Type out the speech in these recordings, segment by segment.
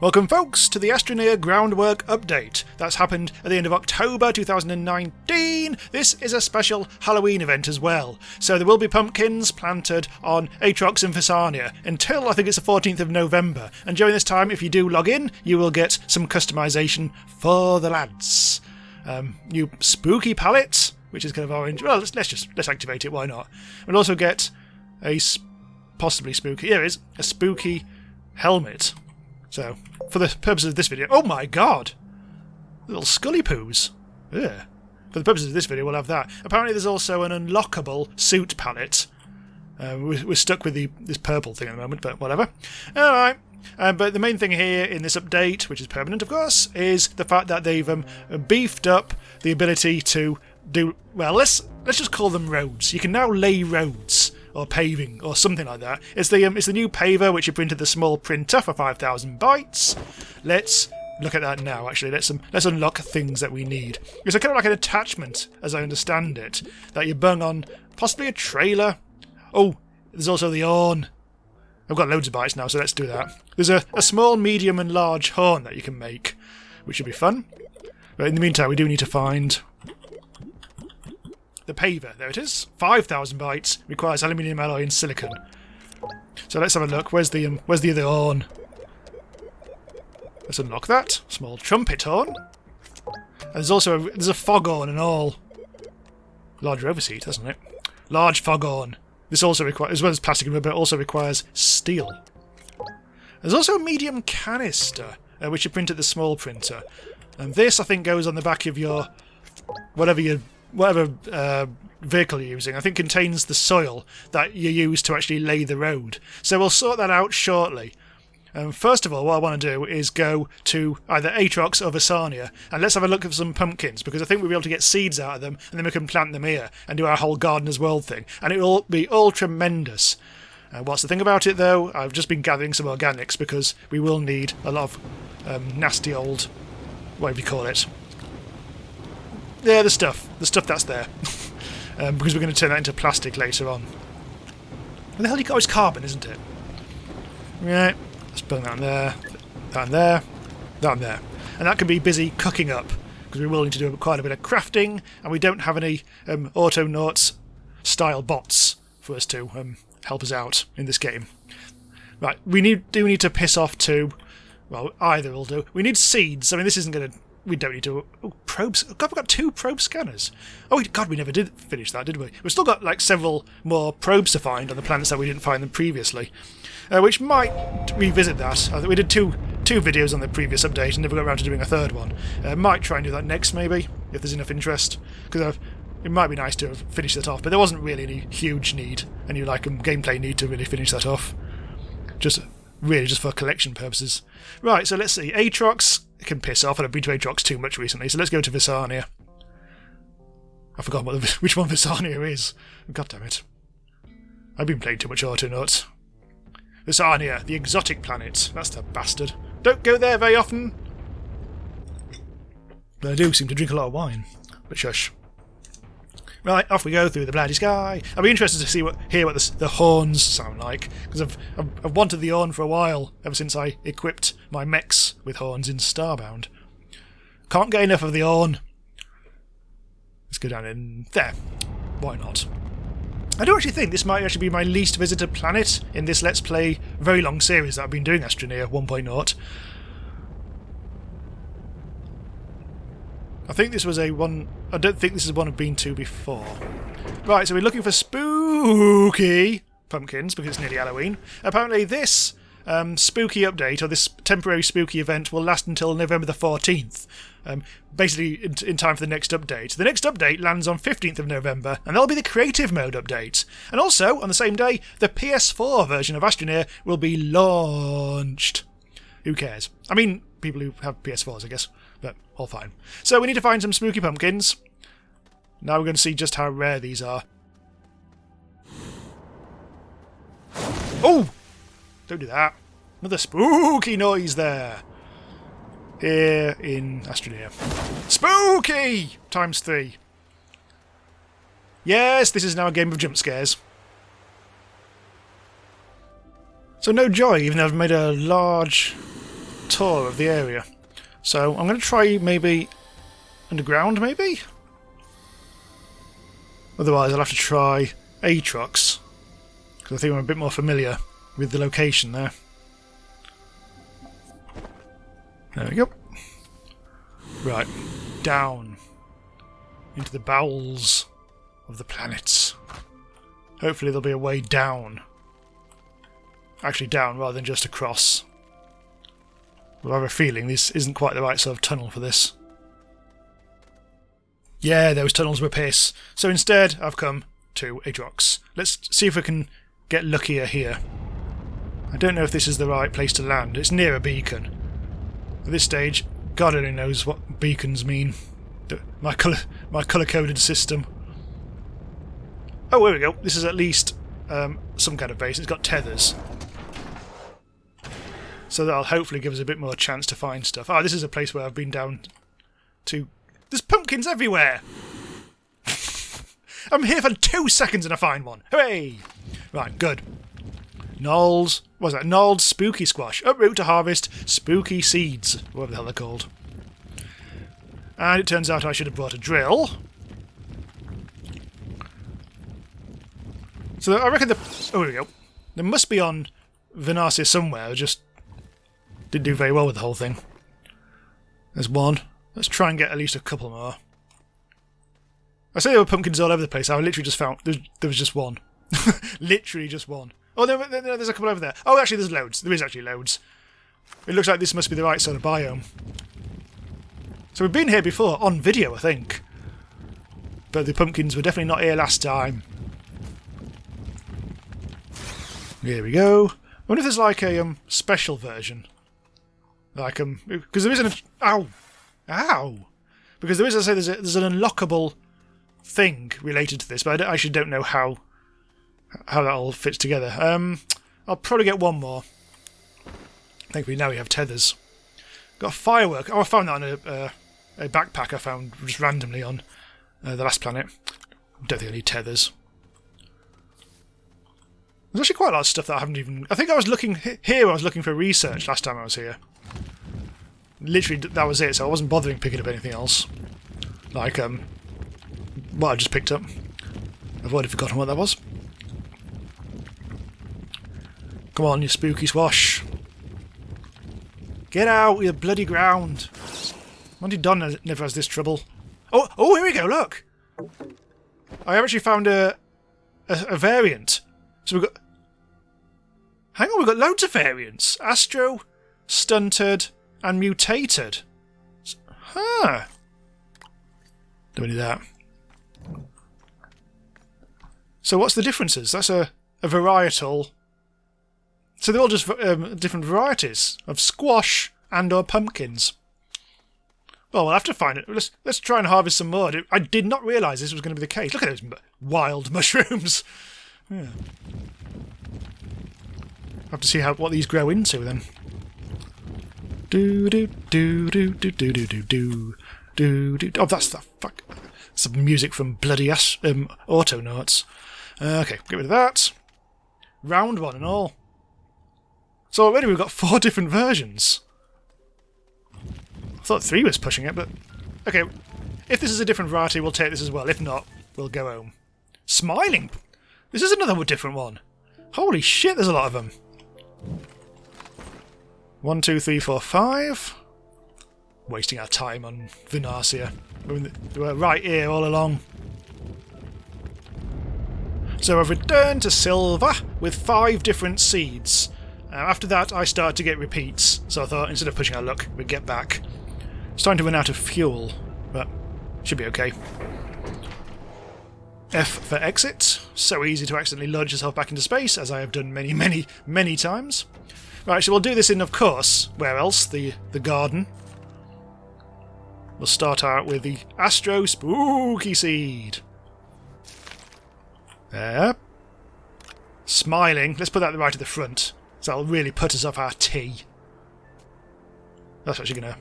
Welcome folks to the Astroneer Groundwork update. That's happened at the end of October 2019. This is a special Halloween event as well. So there will be pumpkins planted on Atrox and Venasia until I think it's the 14th of November. And during this time, if you do log in, you will get some customization for the lads. New spooky palette, which is kind of orange. Well, let's activate it, why not? We'll also get a possibly spooky, here it is, a spooky helmet. So, for the purposes of this video... Oh my god! Little scully poos. Yeah. For the purposes of this video, we'll have that. Apparently there's also an unlockable suit palette. We're stuck with this purple thing at the moment, but whatever. Alright. But the main thing here in this update, which is permanent of course, is the fact that they've beefed up the ability to do... Well, let's just call them roads. You can now lay roads. Or paving, or something like that. It's the new Paver, which you printed the small printer for 5,000 bytes. Let's look at that now, actually. Let's unlock things that we need. It's kind of like an attachment, as I understand it, that you bung on possibly a trailer. Oh, there's also the horn. I've got loads of bytes now, so let's do that. There's a small, medium, and large horn that you can make, which should be fun. But in the meantime, we do need to find... the Paver, there it is. 5,000 bytes, requires aluminium alloy and silicon. So let's have a look. Where's the other horn? Let's unlock that. Small trumpet horn. And there's also a fog horn and all. Larger overseat, doesn't it? Large fog horn. This also requires, as well as plastic and rubber, also requires steel. There's also a medium canister, which you print at the small printer. And this, I think, goes on the back of your whatever vehicle you're using. I think contains the soil that you use to actually lay the road. So we'll sort that out shortly. First of all, what I want to do is go to either Atrox or Venasia, and let's have a look at some pumpkins, because I think we'll be able to get seeds out of them, and then we can plant them here and do our whole Gardener's World thing. And it will be all tremendous. What's the thing about it, though? I've just been gathering some organics, because we will need a lot of nasty old... whatever you call it. Yeah, the stuff that's there. Because we're going to turn that into plastic later on. Where the hell do you got? Oh, it's carbon, isn't it? Right, let's burn that in there, that in there, that in there. And that can be busy cooking up, because we will need to do quite a bit of crafting, and we don't have any Autonauts style bots for us to help us out in this game. Right, we do need to piss off two. Well, either will do. We need seeds. I mean, this isn't going to... We don't need to... Oh, probes. God, we've got 2 probe scanners. Oh, God, we never did finish that, did we? We've still got, like, several more probes to find on the planets that we didn't find them previously. Which might revisit that. We did two videos on the previous update and never got around to doing a third one. Might try and do that next, maybe, if there's enough interest. Because it might be nice to have finished that off, but there wasn't really any huge need, any, like, gameplay need to really finish that off. Really just for collection purposes. Right, so let's see. Atrox can piss off. I've been to Atrox too much recently, so let's go to Venasia. I've forgotten which one Venasia is. God damn it. I've been playing too much Autonauts. Venasia, the exotic planet. That's the bastard. Don't go there very often. But I do seem to drink a lot of wine. But shush. Right, off we go through the bloody sky. I'll be interested to hear what the horns sound like, because I've wanted the horn for a while, ever since I equipped my mechs with horns in Starbound. Can't get enough of the horn. Let's go down in there. Why not? I do actually think this might actually be my least visited planet in this Let's Play very long series that I've been doing, Astroneer 1.0. I think this was one... I don't think this is one I've been to before. Right, so we're looking for spooky pumpkins, because it's nearly Halloween. Apparently this spooky update, or this temporary spooky event, will last until November the 14th. Basically in time for the next update. The next update lands on 15th of November, and that'll be the creative mode update. And also, on the same day, the PS4 version of Astroneer will be launched. Who cares? I mean, people who have PS4s, I guess. But all fine. So we need to find some spooky pumpkins. Now we're going to see just how rare these are. Oh! Don't do that. Another spooky noise there. Here in Astroneer. Spooky! Times 3. Yes, this is now a game of jump scares. So no joy, even though I've made a large tour of the area. So I'm going to try maybe underground, maybe? Otherwise I'll have to try Atrox, because I think I'm a bit more familiar with the location there. There we go. Right, down into the bowels of the planets. Hopefully there'll be a way down. Actually down rather than just across. But I have a feeling this isn't quite the right sort of tunnel for this. Yeah, those tunnels were piss. So instead I've come to Atrox. Let's see if we can get luckier here. I don't know if this is the right place to land. It's near a beacon. At this stage, God only knows what beacons mean. My colour-coded system. Oh, here we go. This is at least some kind of base. It's got tethers. So that'll hopefully give us a bit more chance to find stuff. Ah, this is a place where I've been down to... There's pumpkins everywhere! I'm here for 2 seconds and I find one. Hooray! Right, good. Gnolls... What's that? Gnolls Spookysquash. Uproot to harvest spooky seeds. Whatever the hell they're called. And it turns out I should have brought a drill. So I reckon the... Oh, here we go. There must be on Venasia somewhere. I just didn't do very well with the whole thing. There's one. Let's try and get at least a couple more. I say there were pumpkins all over the place. I literally just found... There was just one. Literally just one. Oh, there's a couple over there. Oh, actually, there's loads. There is actually loads. It looks like this must be the right sort of biome. So we've been here before, on video, I think. But the pumpkins were definitely not here last time. Here we go. I wonder if there's like a special version. Like, because there isn't a... Ow! Ow! Because there is, as I say, there's an unlockable thing related to this, but I actually don't know how that all fits together. I'll probably get one more. Thankfully now we have tethers. Got a firework. Oh, I found that on a backpack I found just randomly on the last planet. Don't think I need tethers. There's actually quite a lot of stuff that I haven't even... I think I was looking here. I was looking for research last time I was here. Literally, that was it. So I wasn't bothering picking up anything else. Like what I just picked up. I've already forgotten what that was. Come on, you Spookysquash. Get out with the bloody ground. Monty Don never has this trouble. Oh, here we go, look! I actually found a variant. So we've got... Hang on, we've got loads of variants. Astro, Stunted, and Mutated. Huh. Don't need that. So what's the differences? That's a varietal... So they're all just different varieties of squash and or pumpkins. Well, we'll have to find it. Let's try and harvest some more. I did not realise this was going to be the case. Look at those wild mushrooms. Yeah. I'll have to see what these grow into then. Do do do do do do do do do do. Oh, that's the fuck. It's the music from bloody Autonauts. Okay, get rid of that. Round one and all. So already we've got 4 different versions. I thought 3 was pushing it, but... Okay, if this is a different variety, we'll take this as well. If not, we'll go home. Smiling! This is another different one. Holy shit, there's a lot of them. 1, 2, 3, 4, 5. Wasting our time on Venasia. They were right here all along. So I've returned to Sylva with 5 different seeds. After that, I started to get repeats, so I thought instead of pushing our luck, we'd get back. Starting to run out of fuel, but should be okay. F for exit. So easy to accidentally launch yourself back into space, as I have done many, many, many times. Right, so we'll do this in, of course, where else? The garden. We'll start out with the Astro Spooky Seed. There. Smiling. Let's put that right at the front. So that'll really put us off our tea. That's actually gonna...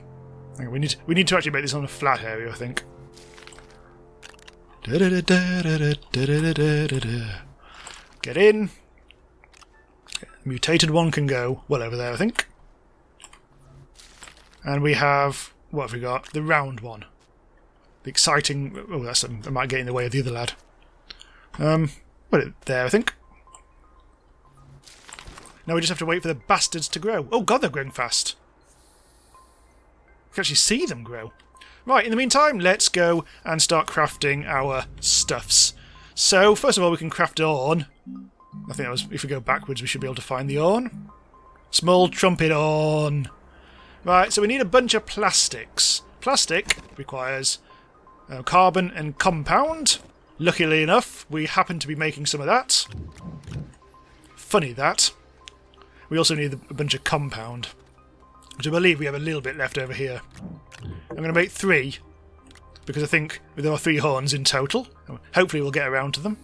Hang on, we need to actually make this on a flat area, I think. Get in. The mutated one can go well over there, I think. And we have... what have we got? The round one. The exciting... oh, that's... I might get in the way of the other lad. Put it there, I think. Now we just have to wait for the bastards to grow. Oh god, they're growing fast. You can actually see them grow. Right, in the meantime, let's go and start crafting our stuffs. So, first of all, we can craft horn. I think that was... if we go backwards, we should be able to find the horn. Small trumpet horn. Right, so we need a bunch of plastics. Plastic requires carbon and compound. Luckily enough, we happen to be making some of that. Funny that. We also need a bunch of compound, which I believe we have a little bit left over here. I'm going to make 3, because I think there are 3 horns in total. Hopefully we'll get around to them.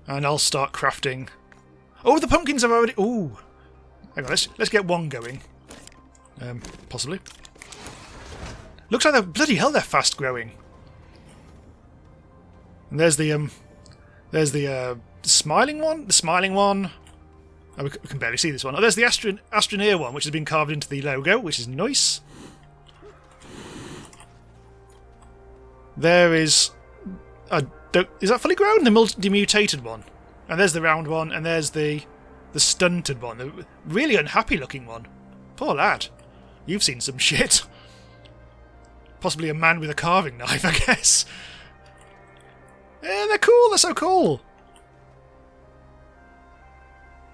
And I'll start crafting... oh, the pumpkins have already... ooh! Hang on, let's get one going. Possibly. Looks like they're... bloody hell, they're fast growing. And there's the smiling one? The smiling one... oh, we can barely see this one. Oh, there's the Astroneer one, which has been carved into the logo, which is nice. There is... is that fully grown? The mutated one. And there's the round one, and there's the stunted one. The really unhappy looking one. Poor lad. You've seen some shit. Possibly a man with a carving knife, I guess. Yeah, they're cool, they're so cool.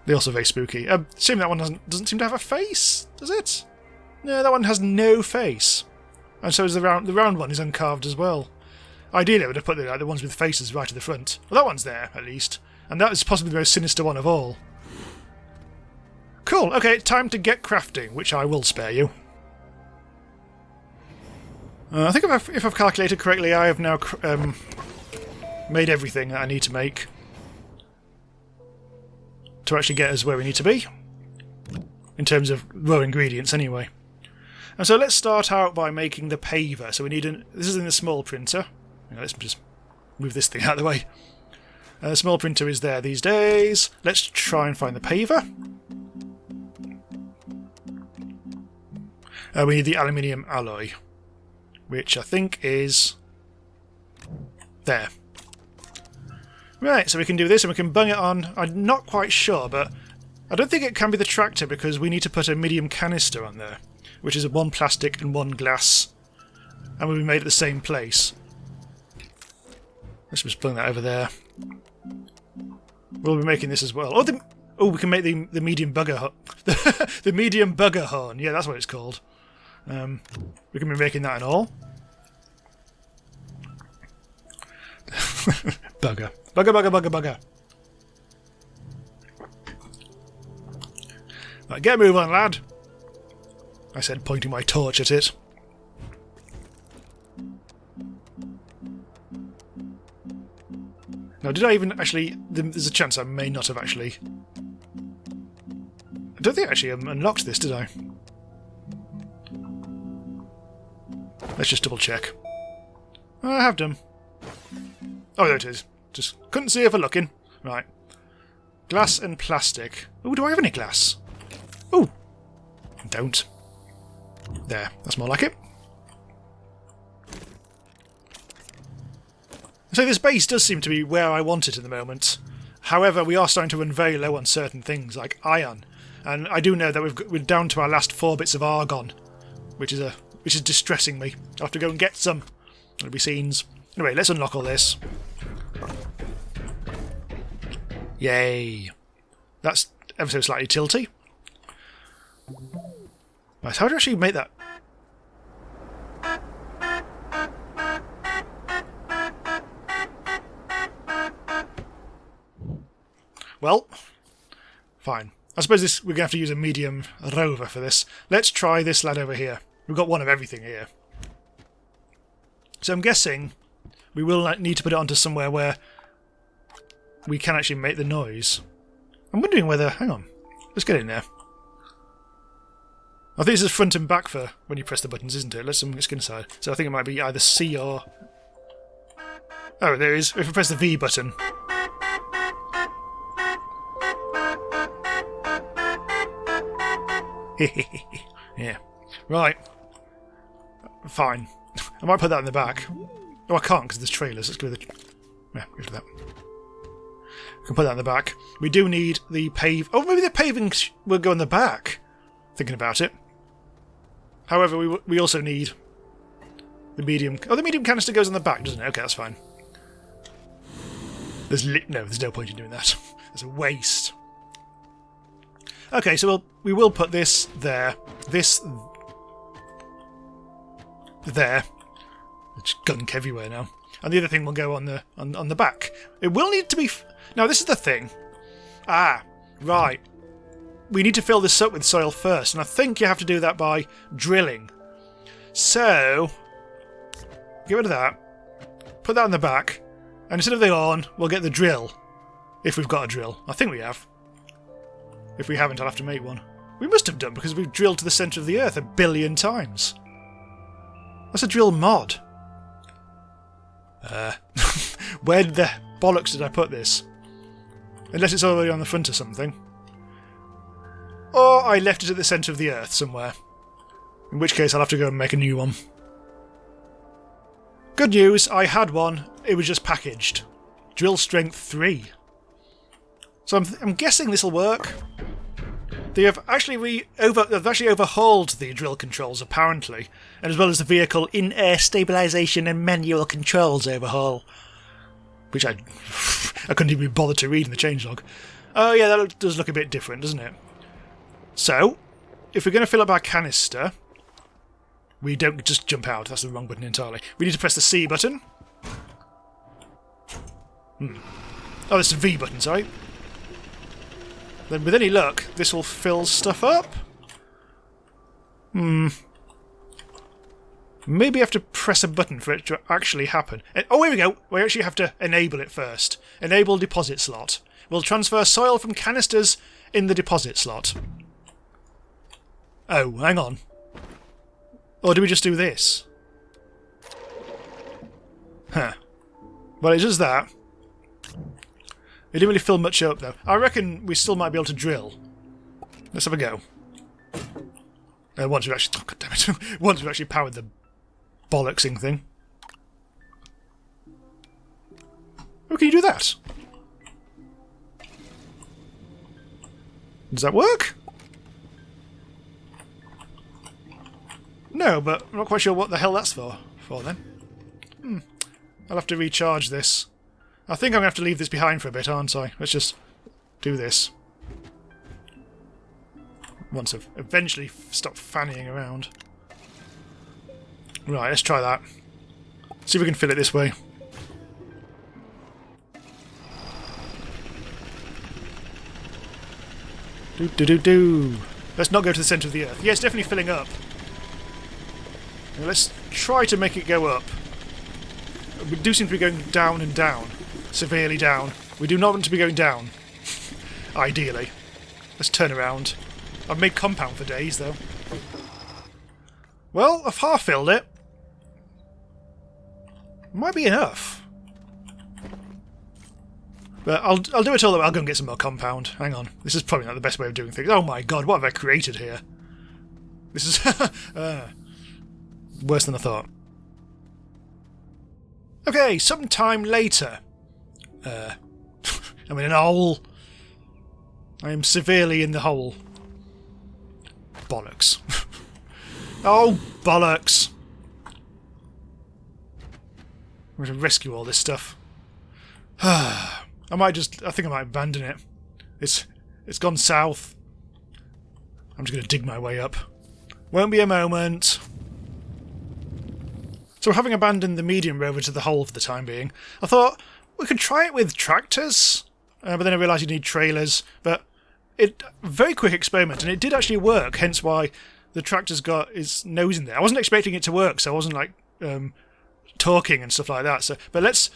They're also very spooky. Shame that one doesn't seem to have a face, does it? No, that one has no face. And so is the round one is uncarved as well. Ideally, I would have put the ones with faces right at the front. Well, that one's there, at least. And that is possibly the most sinister one of all. Cool, okay, time to get crafting, which I will spare you. I think if I've calculated correctly, I have now made everything that I need to make to actually get us where we need to be. In terms of raw ingredients, anyway. And so let's start out by making the paver. So we need this is in the small printer. Let's just move this thing out of the way. The small printer is there these days. Let's try and find the paver. We need the aluminium alloy, which I think is there. Right, so we can do this and we can bung it on. I'm not quite sure, but I don't think it can be the tractor because we need to put a medium canister on there, which is 1 plastic and 1 glass, and will be made at the same place. Let's just bung that over there. We'll be making this as well. Oh, we can make the medium bugger the medium bugger horn. Yeah, that's what it's called. We can be making that and all. Bugger. Bugger. Right, get a move on, lad. I said, pointing my torch at it. Now, did I even actually... there's a chance I may not have actually... I don't think I actually unlocked this, did I? Let's just double check. Oh, I have done. Oh, there it is. Just couldn't see it for looking. Right. Glass and plastic. Oh, do I have any glass? Oh! Don't. There. That's more like it. So this base does seem to be where I want it at the moment. However, we are starting to run very low on certain things, like iron. And I do know that we're down to our last 4 bits of argon, which is distressing me. I'll have to go and get some. There'll be scenes. Anyway, let's unlock all this. Yay. That's ever so slightly tilty. Right, how do I actually make that? Well, fine. I suppose we're going to have to use a medium rover for this. Let's try this lad over here. We've got one of everything here. So I'm guessing we will need to put it onto somewhere where we can actually make the noise. I'm wondering whether... hang on. Let's get in there. I think this is front and back for when you press the buttons, isn't it? Let's get inside. So I think it might be either C or... oh, there it is. If I press the V button... yeah. Right. Fine. I might put that in the back. Oh, I can't because there's trailers. Let's go with the... Yeah, go to that. We can put that in the back. We do need the pave... Oh, maybe the paving will go in the back. Thinking about it. However, we also need the medium... Oh, the medium canister goes in the back, doesn't it? Okay, that's fine. There's no point in doing that. It's a waste. Okay, so we will put this there. This... there. It's gunk everywhere now. And the other thing will go on the back. It will need to be... Now, this is the thing. Ah, right. We need to fill this up with soil first, and I think you have to do that by drilling. So, get rid of that. Put that on the back. And instead of the horn, we'll get the drill. If we've got a drill. I think we have. If we haven't, I'll have to make one. We must have done, because we've drilled to the centre of the Earth 1 billion times. That's a drill mod. Where the bollocks did I put this? Unless it's already on the front or something. Or I left it at the centre of the Earth somewhere. In which case I'll have to go and make a new one. Good news, I had one. It was just packaged. Drill strength 3. So I'm guessing this will work. They have actually overhauled the drill controls, apparently, and as well as the vehicle in-air stabilisation and manual controls overhaul, which I couldn't even be bothered to read in the changelog. Oh yeah, that does look a bit different, doesn't it? So, if we're going to fill up our canister, we don't just jump out. That's the wrong button entirely. We need to press the C button. Oh, that's the V button, sorry. Then with any luck, this will fill stuff up. Maybe I have to press a button for it to actually happen. Oh, here we go. We actually have to enable it first. Enable deposit slot. We'll transfer soil from canisters in the deposit slot. Oh, hang on. Or do we just do this? Huh. Well, it does that. It didn't really fill much up, though. I reckon we still might be able to drill. Let's have a go. Once we've actually... Oh, God damn it. Once we've actually powered the bollocksing thing. Oh, can you do that? Does that work? No, but I'm not quite sure what the hell that's for then. I'll have to recharge this. I think I'm going to have to leave this behind for a bit, aren't I? Let's just do this. Once I've eventually stopped fannying around. Right, let's try that. See if we can fill it this way. Do. Let's not go to the centre of the Earth. Yeah, it's definitely filling up. Now let's try to make it go up. We do seem to be going down and down. Severely down. We do not want to be going down. Ideally. Let's turn around. I've made compound for days, though. Well, I've half filled it. Might be enough. But I'll do it all though. I'll go and get some more compound. Hang on. This is probably not the best way of doing things. Oh my god, what have I created here? This is worse than I thought. Okay, sometime later. I'm in an hole. I am severely in the hole. Bollocks. Oh, bollocks. I'm going to rescue all this stuff. I think I might abandon it. It's gone south. I'm just going to dig my way up. Won't be a moment. So having abandoned the medium rover to the hole for the time being, I thought we could try it with tractors, but then I realised you need trailers. But very quick experiment, and it did actually work, hence why the tractor's got its nose in there. I wasn't expecting it to work, so I wasn't like talking and stuff like that. So, but let's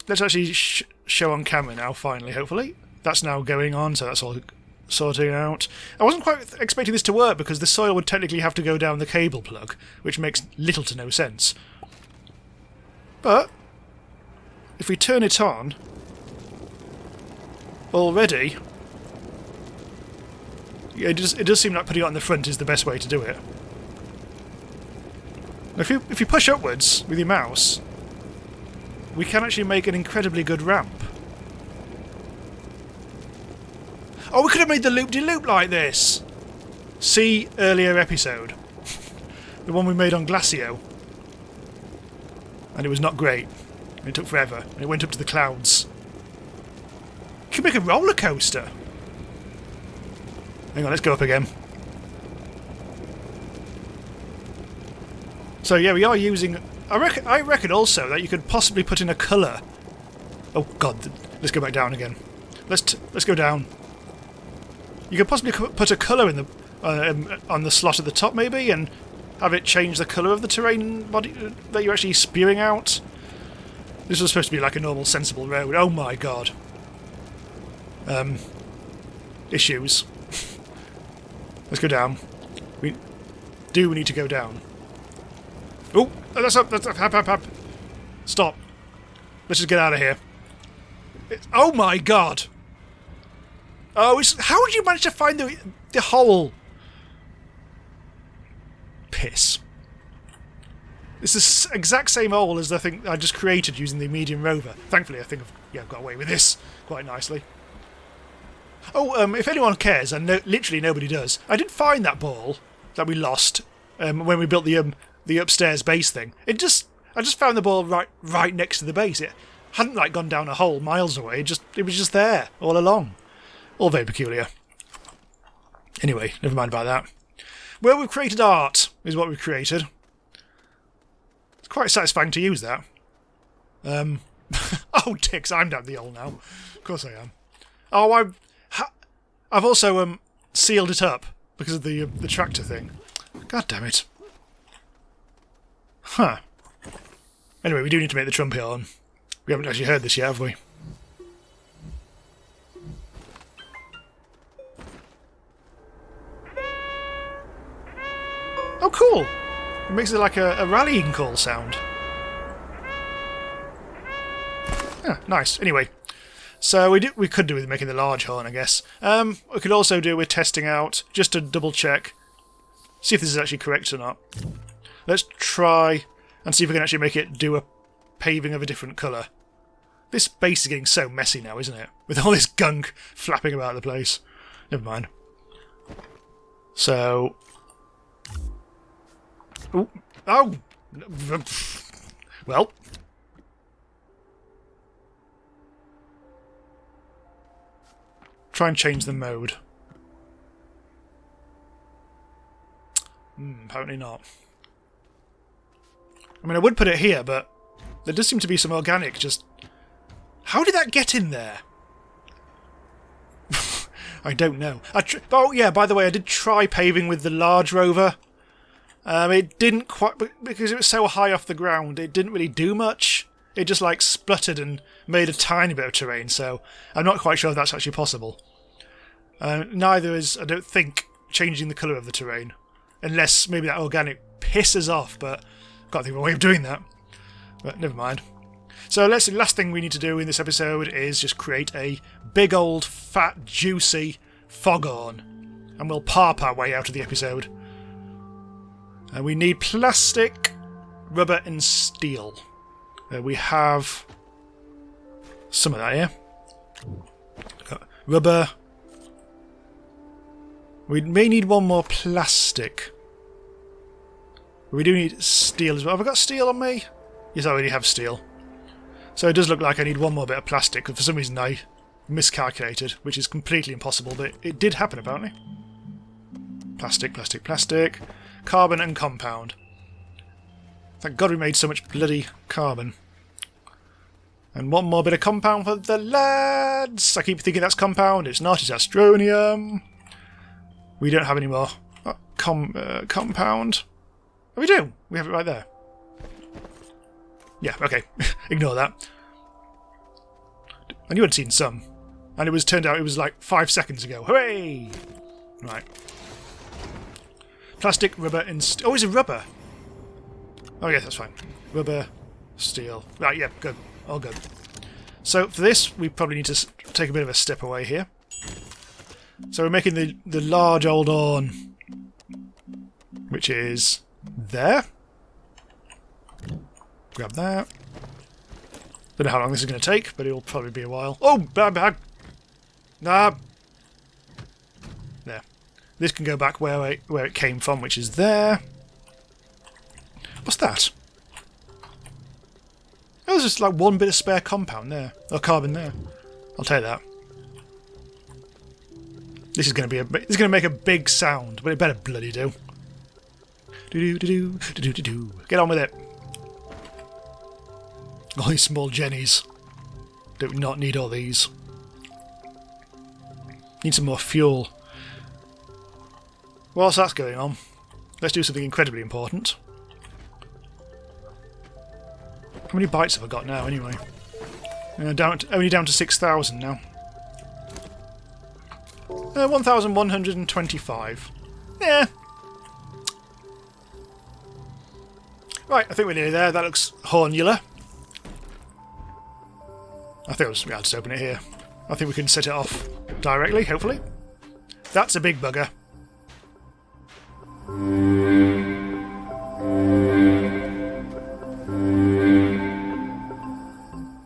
actually show on camera now, finally, hopefully. That's now going on, so that's all sorting out. I wasn't quite expecting this to work because the soil would technically have to go down the cable plug, which makes little to no sense. But if we turn it on, already, it does seem like putting it on the front is the best way to do it. If you push upwards with your mouse, we can actually make an incredibly good ramp. Oh, we could have made the loop-de-loop like this! See earlier episode. The one we made on Glacio. And it was not great. It took forever. And it went up to the clouds. You can make a roller coaster. Hang on, let's go up again. So yeah, we are using... I reckon also that you could possibly put in a colour. Oh god, let's go back down again. Let's go down. You could possibly put a colour in the on the slot at the top maybe, and have it change the colour of the terrain body that you're actually spewing out. This was supposed to be like a normal, sensible road. Oh my god. Issues. Let's go down. We need to go down. Oh, that's up. Hap. Stop. Let's just get out of here. Oh my god. Oh, how did you manage to find the hole? Piss. It's the exact same hole as the thing I just created using the medium rover. Thankfully, I think I've got away with this quite nicely. Oh, if anyone cares, and literally nobody does, I did find that ball that we lost when we built the upstairs base thing. I just found the ball right next to the base. It hadn't like gone down a hole miles away. It was just there all along. All very peculiar. Anyway, never mind about that. Well, we've created art, is what we've created. It's quite satisfying to use that. Oh, dicks, I'm down the hole now. Of course I am. Oh, I've also sealed it up because of the tractor thing. God damn it. Huh. Anyway, we do need to make the Trumpet Horn. We haven't actually heard this yet, have we? Oh, cool! It makes it like a rallying call sound. Yeah, nice. Anyway, so we could do with making the large horn, I guess. We could also do with testing out, just to double check, see if this is actually correct or not. Let's try and see if we can actually make it do a paving of a different colour. This base is getting so messy now, isn't it? With all this gunk flapping about the place. Never mind. So... Ooh. Oh! Well. Try and change the mode. Apparently not. I mean, I would put it here, but there does seem to be some organic just... How did that get in there? I don't know. Oh, yeah, by the way, I did try paving with the large rover. It didn't quite... Because it was so high off the ground, it didn't really do much. It just, like, spluttered and made a tiny bit of terrain, so I'm not quite sure if that's actually possible. Neither is, I don't think, changing the colour of the terrain. Unless maybe that organic pisses off, but I can't think of a way of doing that. But never mind. So the last thing we need to do in this episode is just create a big old, fat, juicy foghorn. And we'll parp our way out of the episode. And we need plastic, rubber and steel. We have some of that here. Rubber. We may need one more plastic. We do need steel as well. Have I got steel on me? Yes, I already have steel. So it does look like I need one more bit of plastic, because for some reason I miscalculated, which is completely impossible, but it did happen apparently. Plastic, plastic, plastic. Carbon and compound. Thank God we made so much bloody carbon. And one more bit of compound for the lads! I keep thinking that's compound. It's not, it's astronium. We don't have any more compound. Oh, we do! We have it right there. Yeah, okay. Ignore that. And you had seen some. And it turned out it was like 5 seconds ago. Hooray! Right. Plastic, rubber, and steel. Oh, is it rubber? Oh, yeah, that's fine. Rubber, steel. Right, yeah, good. All good. So, for this, we probably need to take a bit of a step away here. So, we're making the large old horn, which is there. Grab that. Don't know how long this is going to take, but it'll probably be a while. Oh, bad bag! Nah! There. This can go back where it came from, which is there. What's that? Oh, there's just like one bit of spare compound there. Or carbon there. I'll take that. This is going to make a big sound, but it better bloody do. Do-do-do-do-do-do-do. Get on with it. All these small jennies. Do not need all these. Need some more fuel. Whilst that's going on, let's do something incredibly important. How many bytes have I got now, anyway? Only down to 6,000 now. 1,125. Yeah. Right, I think we're nearly there. That looks hornular. I think I'll just open it here. I think we can set it off directly, hopefully. That's a big bugger.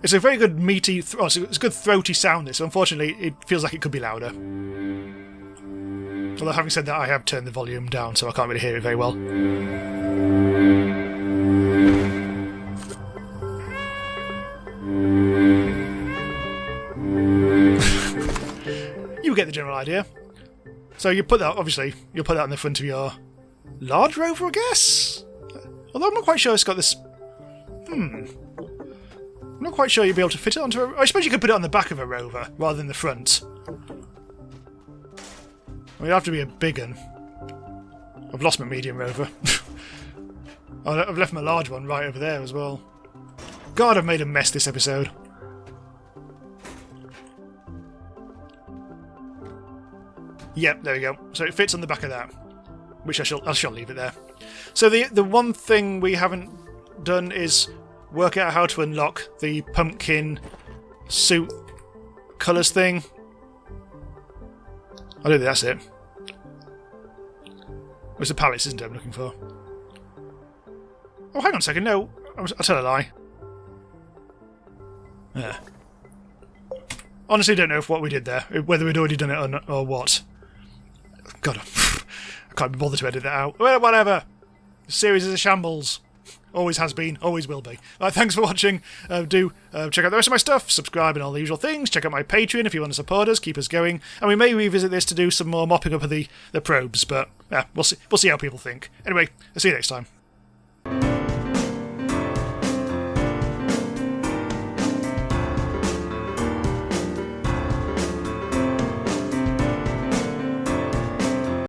It's a very good meaty, it's a good throaty sound, this. So unfortunately, it feels like it could be louder. Although having said that, I have turned the volume down, so I can't really hear it very well. You get the general idea. So you put that, obviously, you'll put that in the front of your large rover, I guess? Although I'm not quite sure it's got this... I'm not quite sure you'd be able to fit it onto a... I suppose you could put it on the back of a rover, rather than the front. Well, it'd have to be a big one. I've lost my medium rover. I've left my large one right over there as well. God, I've made a mess this episode. Yep, there we go. So it fits on the back of that, which I shall leave it there. So the one thing we haven't done is work out how to unlock the pumpkin suit colours thing. I don't think that's it. It's the pallets, isn't it, I'm looking for? Oh, hang on a second, no. I'll tell a lie. Yeah. Honestly, don't know if what we did there, whether we'd already done it or what. God, I can't be bothered to edit that out. Well, whatever. The series is a shambles. Always has been, always will be. Thanks for watching. Do check out the rest of my stuff, subscribe and all the usual things. Check out my Patreon if you want to support us, keep us going. And we may revisit this to do some more mopping up of the probes, but yeah, we'll see how people think. Anyway, I'll see you next time.